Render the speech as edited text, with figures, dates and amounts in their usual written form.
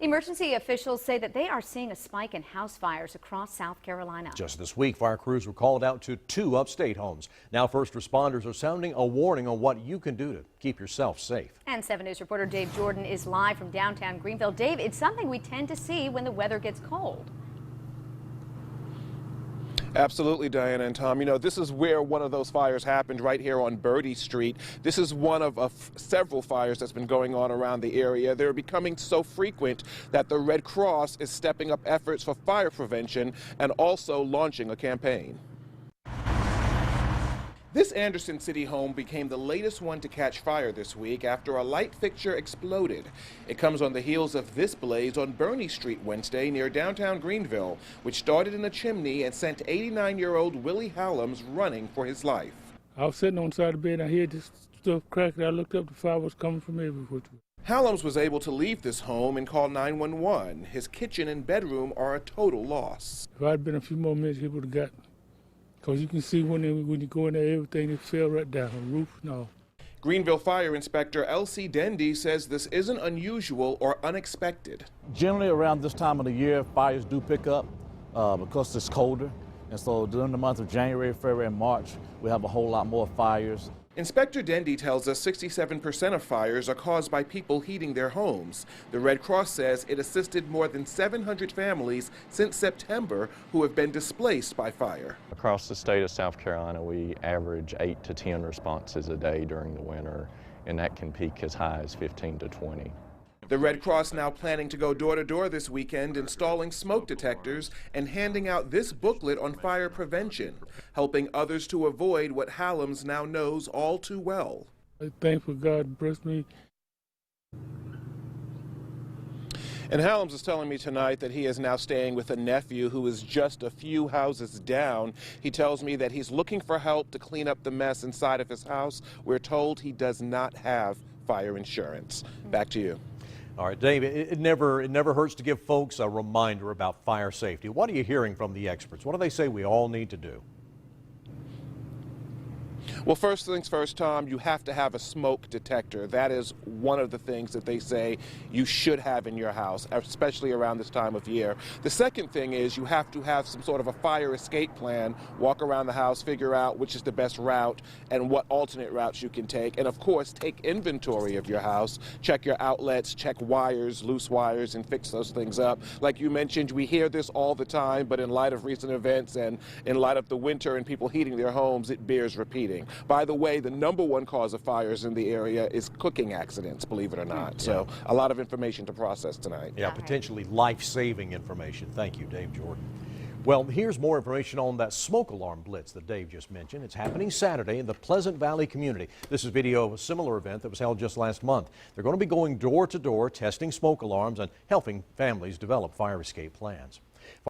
Emergency officials say that they are seeing a spike in house fires across South Carolina. Just this week, fire crews were called out to 2 upstate homes. Now first responders are sounding a warning on what you can do to keep yourself safe. And 7 News reporter Dave Jordan is live from downtown Greenville. Dave, it's something we tend to see when the weather gets cold. Absolutely, Diana and Tom. You know, this is where one of those fires happened, right here on Birdie Street. This is one of several fires that's been going on around the area. They're becoming so frequent that the Red Cross is stepping up efforts for fire prevention and also launching a campaign. This Anderson City home became the latest one to catch fire this week after a light fixture exploded. It comes on the heels of this blaze on Burney Street Wednesday near downtown Greenville, which started in a chimney and sent 89-year-old Willie Hallams running for his life. I was sitting on the side of the bed and I heard this stuff cracking. I looked up, the fire was coming from everywhere. Hallams was able to leave this home and call 911. His kitchen and bedroom are a total loss. If I had been a few more minutes, he would have got. Because you can see when you go in there, everything it fell right down, the roof and all. Greenville Fire Inspector Elsie Dendy says this isn't unusual or unexpected. Generally around this time of the year, fires do pick up because it's colder. And so during the month of January, February, and March, we have a whole lot more fires. Inspector Dendy tells us 67% of fires are caused by people heating their homes. The Red Cross says it assisted more than 700 families since September who have been displaced by fire. Across the state of South Carolina, we average 8 to 10 responses a day during the winter, and that can peak as high as 15 to 20. The Red Cross now planning to go door to door this weekend, installing smoke detectors and handing out this booklet on fire prevention, helping others to avoid what Hallams now knows all too well. I'm thankful God blessed me. And Hallams is telling me tonight that he is now staying with a nephew who is just a few houses down. He tells me that he's looking for help to clean up the mess inside of his house. We're told he does not have fire insurance. Back to you. All right, Dave, it never hurts to give folks a reminder about fire safety. What are you hearing from the experts? What do they say we all need to do? Well, first things first, Tom, you have to have a smoke detector. That is one of the things that they say you should have in your house, especially around this time of year. The second thing is you have to have some sort of a fire escape plan, walk around the house, figure out which is the best route and what alternate routes you can take. And of course, take inventory of your house, check your outlets, check wires, loose wires, and fix those things up. Like you mentioned, we hear this all the time, but in light of recent events and in light of the winter and people heating their homes, it bears repeating. By the way, the #1 cause of fires in the area is cooking accidents, believe it or not. So a lot of information to process tonight. Yeah, potentially life-saving information. Thank you, Dave Jordan. Well, here's more information on that smoke alarm blitz that Dave just mentioned. It's happening Saturday in the Pleasant Valley community. This is video of a similar event that was held just last month. They're going to be going door to door, testing smoke alarms and helping families develop fire escape plans.